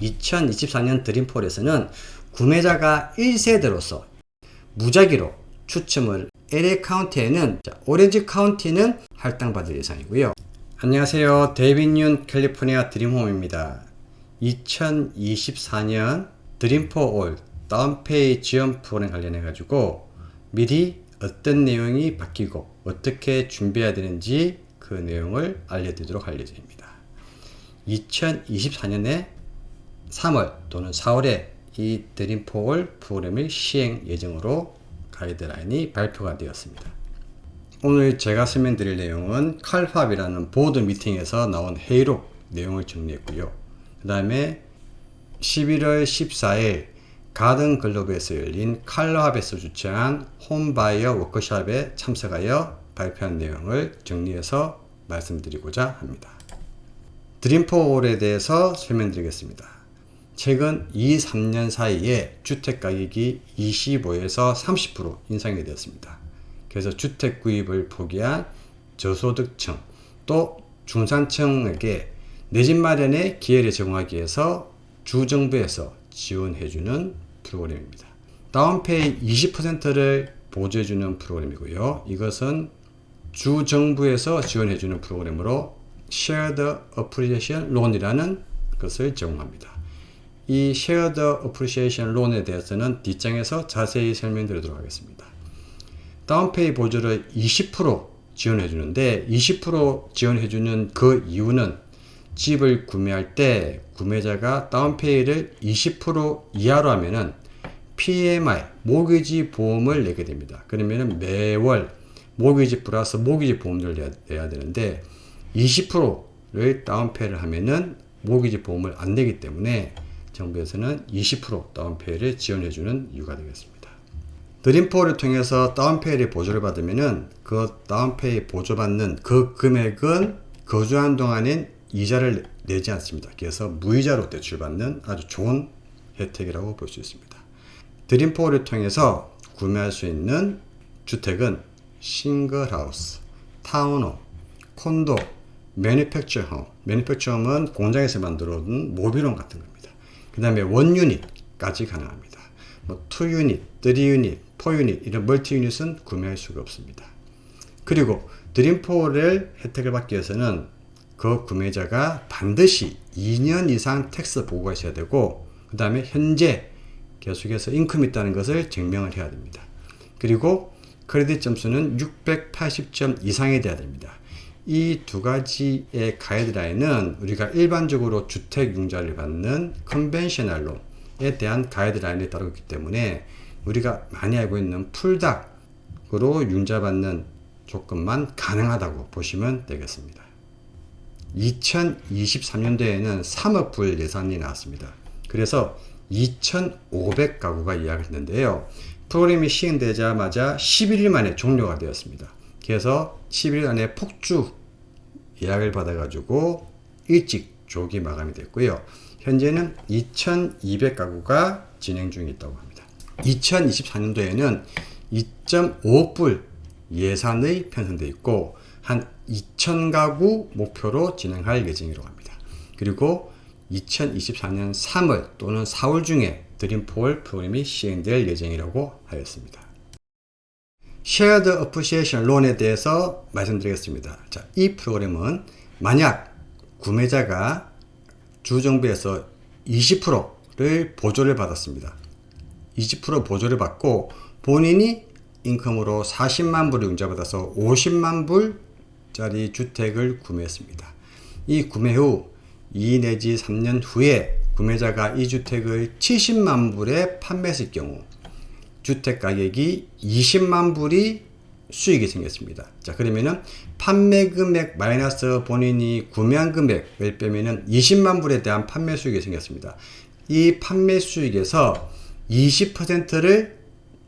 2024년 드림폴에서는 구매자가 1세대로서 무작위로 추첨을 LA 카운티에는 오렌지 카운티는 할당받을 예정이고요. 안녕하세요. 데이빗 캘리포니아 드림홈입니다. 2024년 드림포올 다운페이 지원 프로그램 관련해 가지고 미리 어떤 내용이 바뀌고 어떻게 준비해야 되는지 그 내용을 알려드리도록 할 예정입니다. 2024년에 3월 또는 4월에 이 드림포올 프로그램을 시행 예정으로 가이드라인이 발표가 되었습니다. 오늘 제가 설명드릴 내용은 칼팝이라는 보드 미팅에서 나온 회의록 내용을 정리했고요. 그 다음에 11월 14일 가든 글로브에서 열린 칼럽에서 주최한 홈바이어 워크숍에 참석하여 발표한 내용을 정리해서 말씀드리고자 합니다. 드림포올에 대해서 설명드리겠습니다. 최근 2-3년 사이에 주택가격이 25에서 30% 인상이 되었습니다. 그래서 주택 구입을 포기한 저소득층 또 중산층에게 내 집 마련의 기회를 제공하기 위해서 주정부에서 지원해주는 프로그램입니다. 다운페이 20%를 보조해주는 프로그램이고요. 이것은 주정부에서 지원해주는 프로그램으로 Shared Appreciation Loan이라는 것을 제공합니다. 이 Shared Appreciation Loan에 대해서는 뒷장에서 자세히 설명드리도록 하겠습니다. 다운페이 보조를 20% 지원해주는데 20% 지원해주는 그 이유는 집을 구매할 때 구매자가 다운페이를 20% 이하로 하면은 PMI, 모기지 보험을 내게 됩니다. 그러면은 매월 모기지 플러스 모기지 보험료를 내야 되는데 20%를 다운페이를 하면은 모기지 보험을 안 내기 때문에 정부에서는 20% 다운페이를 지원해주는 이유가 되겠습니다. 드림포를 통해서 다운페이를 보조를 받으면은 그 다운페이 보조받는 그 금액은 거주한 동안엔 이자를 내지 않습니다. 그래서 무이자로 대출받는 아주 좋은 혜택이라고 볼 수 있습니다. 드림포를 통해서 구매할 수 있는 주택은 싱글하우스, 타운홈, 콘도, 매니팩처홈, 매니팩처홈은 공장에서 만들어 온 모빌홈 같은 겁니다. 그 다음에 원유닛까지 가능합니다. 뭐 2유닛, 3유닛, 4유닛 이런 멀티유닛은 구매할 수가 없습니다. 그리고 드림포를 혜택을 받기 위해서는 그 구매자가 반드시 2년 이상 텍스 보고가 있어야 되고 그 다음에 현재 계속해서 인컴이 있다는 것을 증명을 해야 됩니다. 그리고 크레딧 점수는 680점 이상이 돼야 됩니다. 이 두 가지의 가이드라인은 우리가 일반적으로 주택융자를 받는 컨벤셔널 론에 대한 가이드라인에 따르기 때문에 우리가 많이 알고 있는 풀닥으로 융자받는 조건만 가능하다고 보시면 되겠습니다. 2023년도에는 3억 불 예산이 나왔습니다. 그래서 2,500가구가 예약을 했는데요. 프로그램이 시행되자마자 11일 만에 종료가 되었습니다. 그래서 11일 안에 폭주 예약을 받아가지고 일찍 조기 마감이 됐고요. 현재는 2,200가구가 진행 중에 있다고 합니다. 2024년도에는 2.5억 불 예산의 편성되어 있고 한 2,000가구 목표로 진행할 예정이라고 합니다. 그리고 2024년 3월 또는 4월 중에 드림포올 프로그램이 시행될 예정이라고 하였습니다. Shared Appreciation Loan에 대해서 말씀드리겠습니다. 자, 이 프로그램은 만약 구매자가 주정부에서 20%를 보조를 받았습니다. 20% 보조를 받고 본인이 인컴으로 40만 불을 융자받아서 50만 불짜리 주택을 구매했습니다. 이 구매 후 2 내지 3년 후에 구매자가 이 주택을 70만 불에 판매했을 경우 주택 가격이 20만 불이 수익이 생겼습니다. 자, 그러면은 판매 금액 마이너스 본인이 구매한 금액을 빼면은 20만 불에 대한 판매 수익이 생겼습니다. 이 판매 수익에서 20%를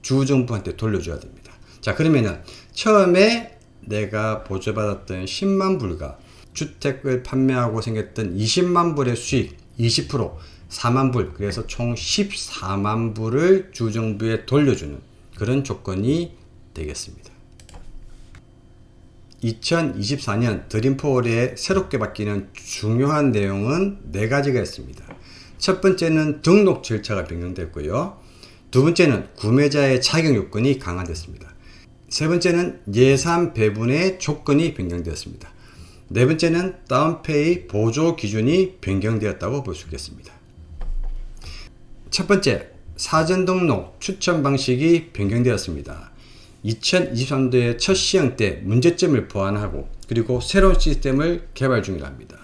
주정부한테 돌려줘야 됩니다. 자, 그러면은 처음에 내가 보조받았던 10만 불과 주택을 판매하고 생겼던 20만 불의 수익 20% 4만 불, 그래서 총 14만 불을 주정부에 돌려주는 그런 조건이 되겠습니다. 2024년 드림포올에 새롭게 바뀌는 중요한 내용은 4가지가 있습니다. 첫 번째는 등록 절차가 변경됐고요. 두 번째는 구매자의 자격 요건이 강화됐습니다. 세 번째는 예산 배분의 조건이 변경되었습니다. 네 번째는 다운페이 보조 기준이 변경되었다고 볼 수 있겠습니다. 첫 번째, 사전 등록 추천 방식이 변경되었습니다. 2023년도에 첫 시행 때 문제점을 보완하고 그리고 새로운 시스템을 개발 중이랍니다.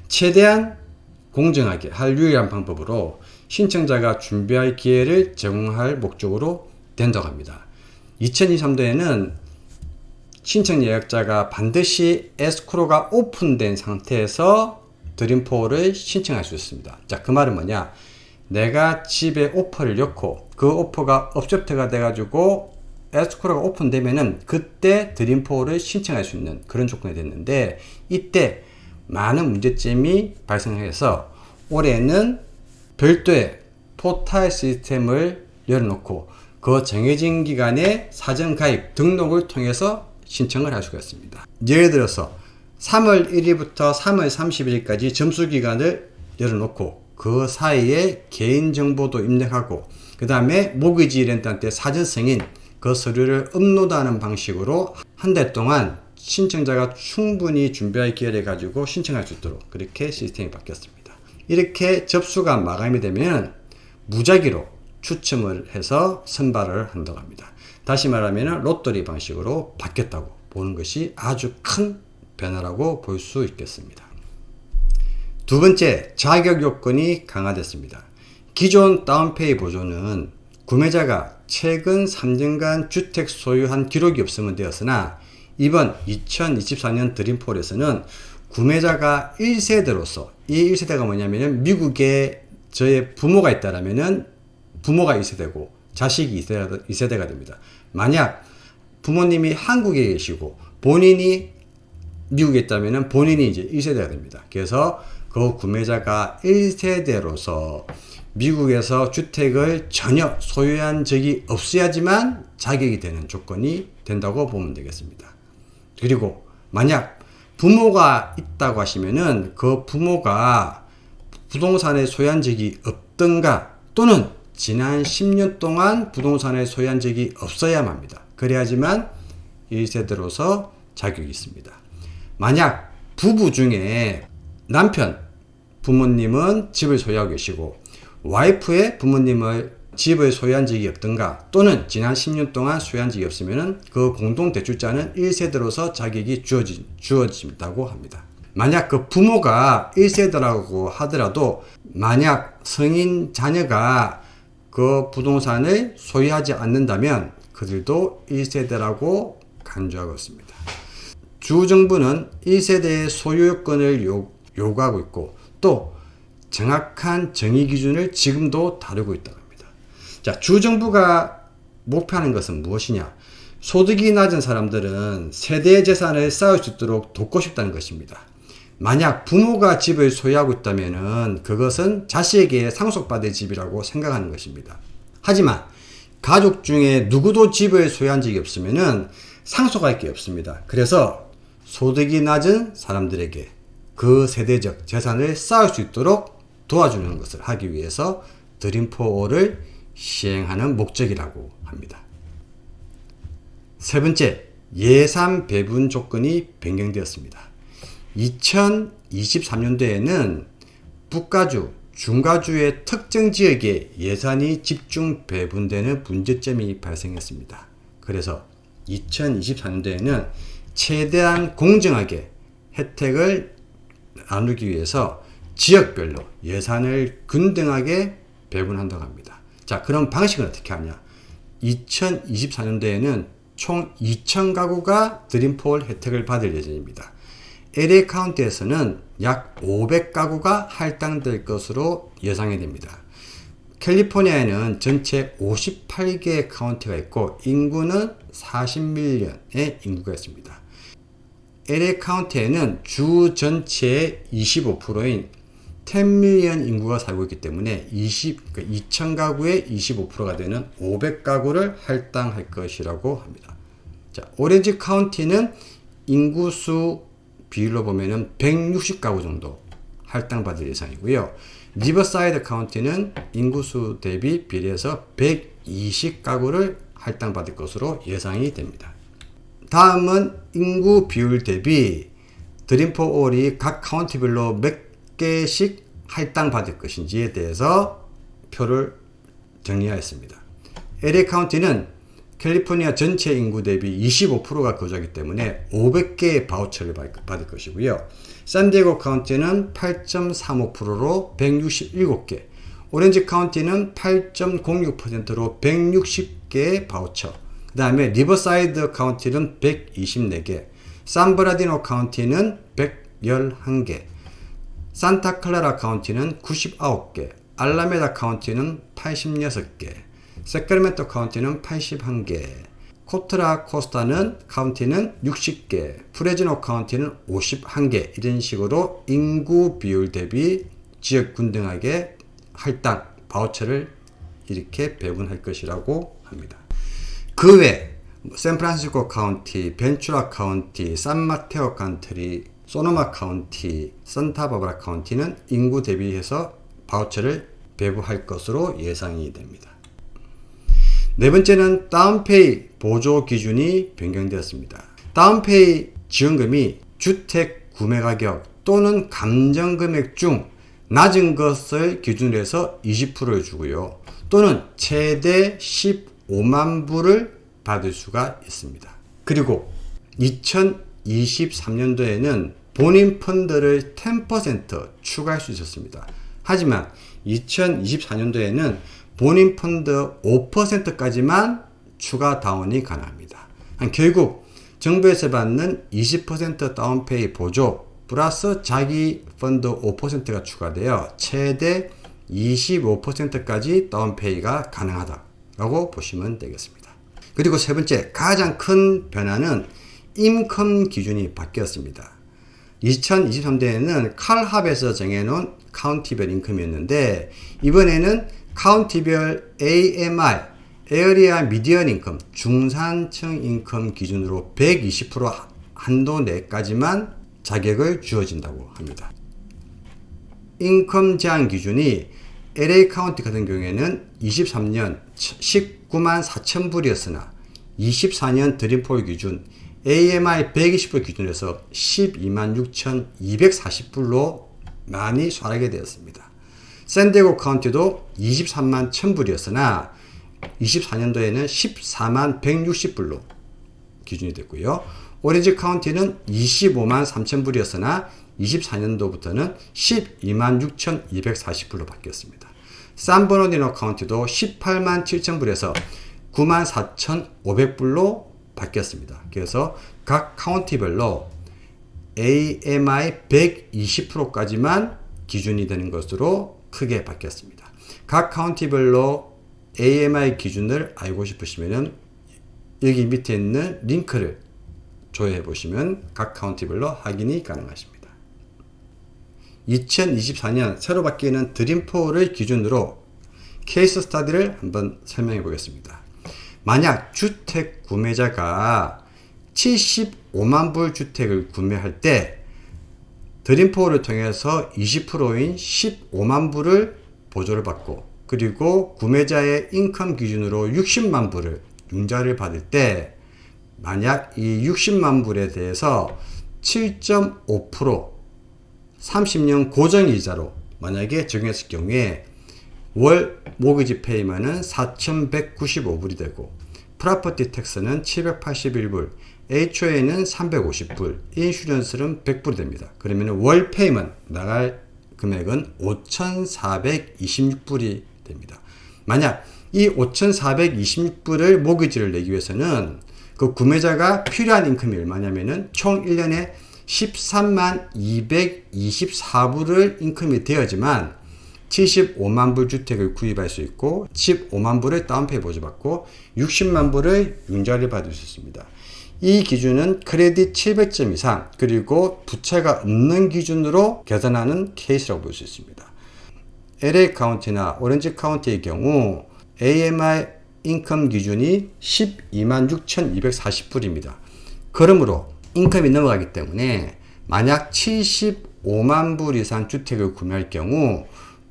최대한 공정하게 할 유일한 방법으로 신청자가 준비할 기회를 제공할 목적으로 된다고 합니다. 2023년도에는 신청 예약자가 반드시 에스크로가 오픈된 상태에서 드림4를 신청할 수 있습니다. 자, 그 말은 뭐냐? 내가 집에 오퍼를 넣고 그 오퍼가 업데이트가 돼가지고 에스크로가 오픈되면은 그때 드림4를 신청할 수 있는 그런 조건이 됐는데, 이때 많은 문제점이 발생해서 올해는 별도의 포탈 시스템을 열어놓고 그 정해진 기간에 사전 가입 등록을 통해서 신청을 할 수가 있습니다. 예를 들어서 3월 1일부터 3월 30일까지 점수 기간을 열어놓고 그 사이에 개인정보도 입력하고 그 다음에 모기지 렌트한테 사전 승인 그 서류를 업로드하는 방식으로 한 달 동안 신청자가 충분히 준비할 기회를 가지고 신청할 수 있도록 그렇게 시스템이 바뀌었습니다. 이렇게 접수가 마감이 되면 무작위로 추첨을 해서 선발을 한다고 합니다. 다시 말하면 로또리 방식으로 바뀌었다고 보는 것이 아주 큰 변화라고 볼 수 있겠습니다. 두 번째, 자격 요건이 강화됐습니다. 기존 다운페이 보조는 구매자가 최근 3년간 주택 소유한 기록이 없으면 되었으나 이번 2024년 드림4에서는 구매자가 1세대로서, 이 1세대가 뭐냐면 미국에 저의 부모가 있다라면은 부모가 1세대고 자식이 2세대가 됩니다. 만약 부모님이 한국에 계시고 본인이 미국에 있다면 본인이 이제 1세대가 됩니다. 그래서 그 구매자가 1세대로서 미국에서 주택을 전혀 소유한 적이 없어야지만 자격이 되는 조건이 된다고 보면 되겠습니다. 그리고 만약 부모가 있다고 하시면은 그 부모가 부동산에 소유한 적이 없던가 또는 지난 10년 동안 부동산에 소유한 적이 없어야만 합니다. 그래야지만 1세대로서 자격이 있습니다. 만약 부부 중에 남편 부모님은 집을 소유하고 계시고 와이프의 부모님을 집을 소유한 적이 없던가 또는 지난 10년 동안 소유한 적이 없으면 그 공동대출자는 1세대로서 자격이 주어진다고 합니다. 만약 그 부모가 1세대라고 하더라도 만약 성인 자녀가 그 부동산을 소유하지 않는다면 그들도 1세대라고 간주하고 있습니다. 주정부는 1세대의 소유 요건을 요구하고 있고 또 정확한 정의 기준을 지금도 다루고 있다고 합니다. 자, 주정부가 목표하는 것은 무엇이냐? 소득이 낮은 사람들은 세대 재산을 쌓을 수 있도록 돕고 싶다는 것입니다. 만약 부모가 집을 소유하고 있다면 그것은 자식에게 상속받을 집이라고 생각하는 것입니다. 하지만 가족 중에 누구도 집을 소유한 적이 없으면 상속할 게 없습니다. 그래서 소득이 낮은 사람들에게 그 세대적 재산을 쌓을 수 있도록 도와주는 것을 하기 위해서 드림4를 시행하는 목적이라고 합니다. 세 번째, 예산 배분 조건이 변경되었습니다. 2023년도에는 북가주, 중가주의 특정 지역에 예산이 집중 배분되는 문제점이 발생했습니다. 그래서 2024년도에는 최대한 공정하게 혜택을 나누기 위해서 지역별로 예산을 균등하게 배분한다고 합니다. 자, 그럼 방식은 어떻게 하냐? 2024년도에는 총 2,000가구가 드림4 혜택을 받을 예정입니다. LA 카운티에서는 약 500가구가 할당될 것으로 예상이 됩니다. 캘리포니아에는 전체 58개의 카운티가 있고 인구는 40밀리언의 인구가 있습니다. LA 카운티에는 주 전체의 25%인 10밀리언 인구가 살고 있기 때문에 2,000가구의 25%가 되는 500가구를 할당할 것이라고 합니다. 자, 오렌지 카운티는 인구수 비율로 보면은 160가구 정도 할당받을 예상이고요. 리버사이드 카운티는 인구수 대비 비례해서 120가구를 할당받을 것으로 예상이 됩니다. 다음은 인구 비율 대비 드림포올이 각 카운티별로 몇 개씩 할당받을 것인지에 대해서 표를 정리하였습니다. LA 카운티는 캘리포니아 전체 인구 대비 25%가 거주하기 때문에 500개의 바우처를 받을 것이고요. 샌디에고 카운티는 8.35%로 167개, 오렌지 카운티는 8.06%로 160개의 바우처, 그 다음에 리버사이드 카운티는 124개, 산브라디노 카운티는 111개, 산타클라라 카운티는 99개, 알라메다 카운티는 86개, 세크라멘토 카운티는 81개, 코트라 코스타는 카운티는 60개, 프레즈노 카운티는 51개, 이런 식으로 인구 비율 대비 지역 균등하게 할당, 바우처를 이렇게 배분할 것이라고 합니다. 그 외 샌프란시스코 카운티, 벤츄라 카운티, 산마테오 카운티, 소노마 카운티, 산타바바라 카운티는 인구 대비해서 바우처를 배부할 것으로 예상이 됩니다. 네 번째는 다운페이 보조 기준이 변경되었습니다. 다운페이 지원금이 주택 구매가격 또는 감정금액 중 낮은 것을 기준으로 해서 20%를 주고요. 또는 최대 15만 불을 받을 수가 있습니다. 그리고 2023년도에는 본인 펀드를 10% 추가할 수 있었습니다. 하지만 2024년도에는 본인 펀드 5%까지만 추가 다운이 가능합니다. 결국 정부에서 받는 20% 다운페이 보조 플러스 자기 펀드 5%가 추가되어 최대 25%까지 다운페이가 가능하다고 보시면 되겠습니다. 그리고 세 번째, 가장 큰 변화는 인컴 기준이 바뀌었습니다. 2023년에는 칼합에서 정해놓은 카운티별 인컴이었는데 이번에는 카운티별 AMI, 에어리아 미디언 인컴, 중산층 인컴 기준으로 120% 한도 내까지만 자격을 주어진다고 합니다. 인컴 제한 기준이 LA 카운티 같은 경우에는 23년 19만 4천 불이었으나 24년 드림폴 기준 AMI 120불 기준에서 12만 6,240불로 많이 소하게 되었습니다. 샌디에고 카운티도 23만 1000불이었으나 24년도에는 14만 160불로 기준이 됐고요. 오렌지 카운티는 25만 3000불이었으나 24년도부터는 12만 6240불로 바뀌었습니다. 산버너디노 카운티도 18만 7000불에서 9만 4500불로 바뀌었습니다. 그래서 각 카운티별로 AMI 120%까지만 기준이 되는 것으로 크게 바뀌었습니다. 각 카운티별로 AMI 기준을 알고 싶으시면 여기 밑에 있는 링크를 조회해 보시면 각 카운티별로 확인이 가능하십니다. 2024년 새로 바뀌는 드림포를 기준으로 케이스 스터디를 한번 설명해 보겠습니다. 만약 주택 구매자가 75만 불 주택을 구매할 때 드림포를 통해서 20%인 15만 불을 보조를 받고 그리고 구매자의 인컴 기준으로 60만 불을 융자를 받을 때 만약 이 60만 불에 대해서 7.5% 30년 고정이자로 만약에 적용했을 경우에 월 모기지 페이먼은 4,195불이 되고 프로퍼티 텍스는 781불, HOA는 350불, 인슈런스는 100불이 됩니다. 그러면 월 페이먼 나갈 금액은 5,426불이 됩니다. 만약 이 5,426불을 모기지를 내기 위해서는 그 구매자가 필요한 인컴이 얼마냐면은 총 1년에 13만 224불을 인컴이 되어야지만 75만 불 주택을 구입할 수 있고 15만 불을 다운페이 보조받고 60만 불을 융자를 받을 수 있습니다. 이 기준은 크레딧 700점 이상 그리고 부채가 없는 기준으로 계산하는 케이스라고 볼 수 있습니다. LA 카운티나 오렌지 카운티의 경우 AMI 인컴 기준이 12만 6,240불입니다. 그러므로 인컴이 넘어가기 때문에 만약 75만 불 이상 주택을 구매할 경우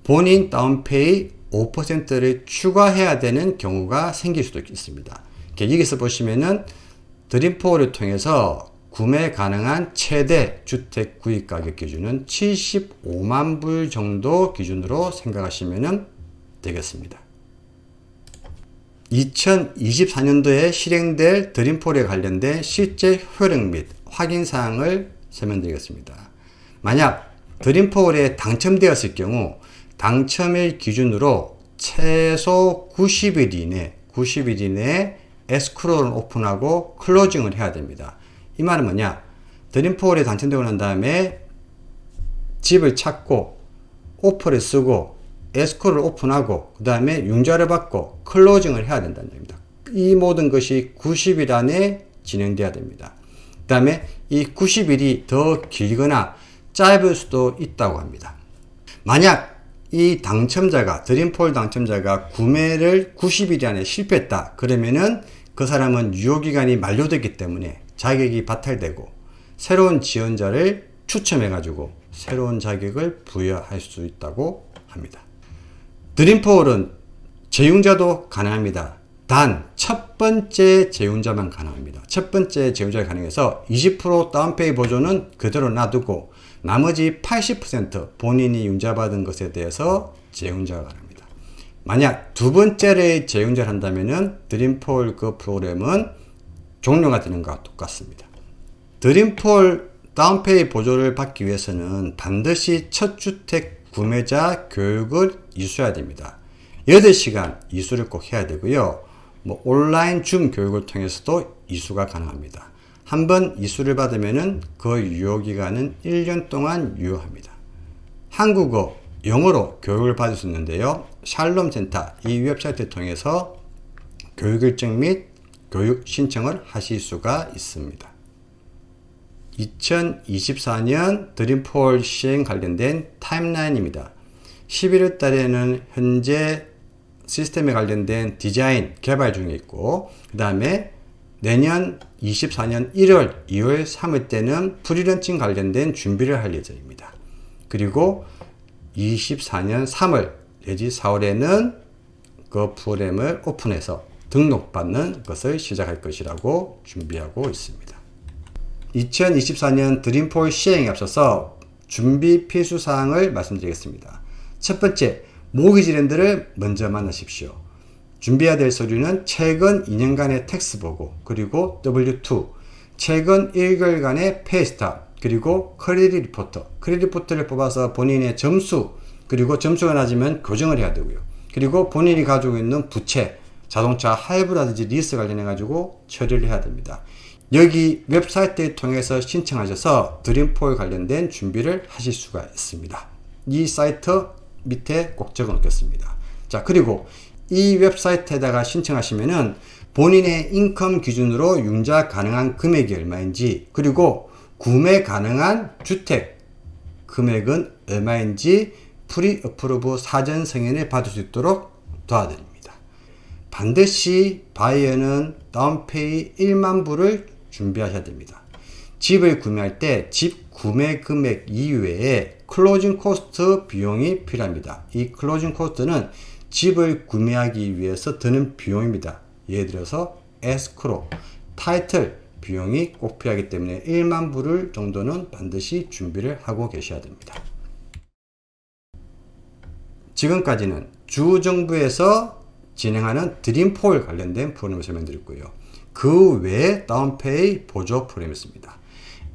본인 다운페이 5%를 추가해야 되는 경우가 생길 수도 있습니다. 여기서 보시면은 드림포를 통해서 구매 가능한 최대 주택 구입 가격 기준은 75만 불 정도 기준으로 생각하시면 되겠습니다. 2024년도에 실행될 드림폴에 관련된 실제 효력 및 확인 사항을 설명드리겠습니다. 만약 드림폴에 당첨되었을 경우 당첨일 기준으로 최소 90일 이내에 에스크로를 오픈하고 클로징을 해야 됩니다. 이 말은 뭐냐? 드림폴에 당첨되고 난 다음에 집을 찾고 오퍼를 쓰고 에스크로를 오픈하고 그 다음에 융자를 받고 클로징을 해야 된다는 얘기입니다. 이 모든 것이 90일 안에 진행돼야 됩니다. 그 다음에 이 90일이 더 길거나 짧을 수도 있다고 합니다. 만약 이 당첨자가 드림폴 당첨자가 구매를 90일 안에 실패했다 그러면은 그 사람은 유효기간이 만료됐기 때문에 자격이 박탈되고 새로운 지원자를 추첨해 가지고 새로운 자격을 부여할 수 있다고 합니다. 드림폴은 재융자도 가능합니다. 단 첫 번째 재융자만 가능합니다. 첫 번째 재융자가 가능해서 20% 다운페이 보조는 그대로 놔두고 나머지 80% 본인이 융자받은 것에 대해서 재융자가 가능합니다. 만약 두 번째를 재융자를 한다면은 드림폴 그 프로그램은 종료가 되는 것과 똑같습니다. 드림폴 다운페이 보조를 받기 위해서는 반드시 첫 주택 구매자 교육을 이수해야 됩니다. 8시간 이수를 꼭 해야 되고요. 온라인 줌 교육을 통해서도 이수가 가능합니다. 한번 이수를 받으면은 그 유효기간은 1년 동안 유효합니다. 한국어, 영어로 교육을 받을 수 있는데요. 샬롬 센터 이 웹사이트를 통해서 교육 일정 및 교육 신청을 하실 수가 있습니다. 2024년 드림폴 시행 관련된 타임라인입니다. 11월 달에는 현재 시스템에 관련된 디자인 개발 중에 있고 그 다음에 내년 24년 1월, 2월, 3월 때는 프리런칭 관련된 준비를 할 예정입니다. 그리고 24년 3월 내지 4월에는 그 프로그램을 오픈해서 등록받는 것을 시작할 것이라고 준비하고 있습니다. 2024년 드림폴 시행에 앞서서 준비 필수사항을 말씀드리겠습니다. 첫 번째, 모기지랜드를 먼저 만나십시오. 준비해야 될 서류는 최근 2년간의 텍스 보고 그리고 W2, 최근 1개월간의 페이스탑, 그리고 크레딧 리포터, 크레딧 리포터를 뽑아서 본인의 점수, 그리고 점수가 낮으면 교정을 해야 되고요. 그리고 본인이 가지고 있는 부채, 자동차 할부라든지 리스 관련해 가지고 처리를 해야 됩니다. 여기 웹사이트를 통해서 신청하셔서 드림폴 관련된 준비를 하실 수가 있습니다. 이 사이트 밑에 꼭 적어 놓겠습니다. 자, 그리고 이 웹사이트에다가 신청하시면은 본인의 인컴 기준으로 융자 가능한 금액이 얼마인지, 그리고 구매 가능한 주택 금액은 얼마인지 프리 어프로브 사전 승인을 받을 수 있도록 도와드립니다. 반드시 바이어는 다운페이 1만 불을 준비하셔야 됩니다. 집을 구매할 때 집 구매 금액 이외에 클로징 코스트 비용이 필요합니다. 이 클로징 코스트는 집을 구매하기 위해서 드는 비용입니다. 예를 들어서 에스크로, 타이틀 비용이 꼭 필요하기 때문에 1만 불을 정도는 반드시 준비를 하고 계셔야 됩니다. 지금까지는 주정부에서 진행하는 드림폴 관련된 프로그램을 설명드렸고요. 그 외에 다운페이 보조 프로그램이 있습니다.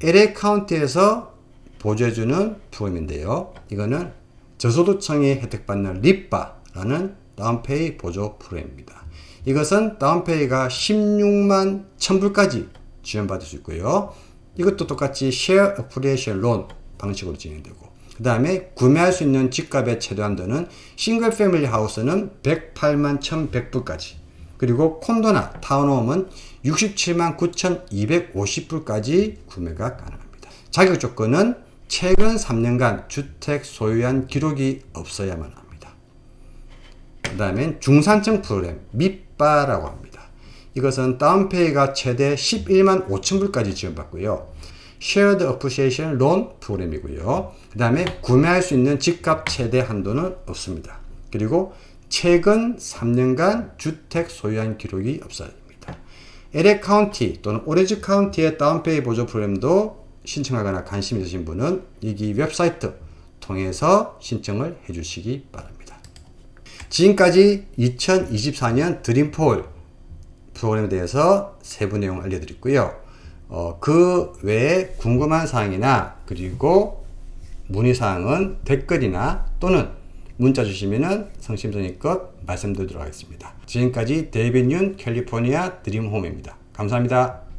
LA 카운티에서 보조해주는 프로그램인데요. 이거는 저소득층이 혜택받는 리빠라는 다운페이 보조 프로그램입니다. 이것은 다운페이가 16만 1000불까지 지원받을 수 있고요. 이것도 똑같이 쉐어 어프리에이션 론 방식으로 진행되고, 그 다음에 구매할 수 있는 집값의 최대 한도는 싱글 패밀리 하우스는 108만 1100불까지, 그리고 콘도나 타운홈은 67만 9250불까지 구매가 가능합니다. 자격 조건은 최근 3년간 주택 소유한 기록이 없어야만 합니다. 그 다음에 중산층 프로그램 밑바라고 합니다. 이것은 다운페이가 최대 11만 5천불까지 지원받고요. Shared Appreciation Loan 프로그램이고요. 그 다음에 구매할 수 있는 집값 최대 한도는 없습니다. 그리고 최근 3년간 주택 소유한 기록이 없어야 됩니다. LA 카운티 또는 오렌지 카운티의 다운페이 보조 프로그램도 신청하거나 관심 있으신 분은 여기 웹사이트 통해서 신청을 해 주시기 바랍니다. 지금까지 2024년 드림폴 프로그램에 대해서 세부 내용 알려드렸고요. 그 외에 궁금한 사항이나 그리고 문의사항은 댓글이나 또는 문자 주시면 성심성의껏 말씀드리도록 하겠습니다. 지금까지 데이빗 윤 캘리포니아 드림홈입니다. 감사합니다.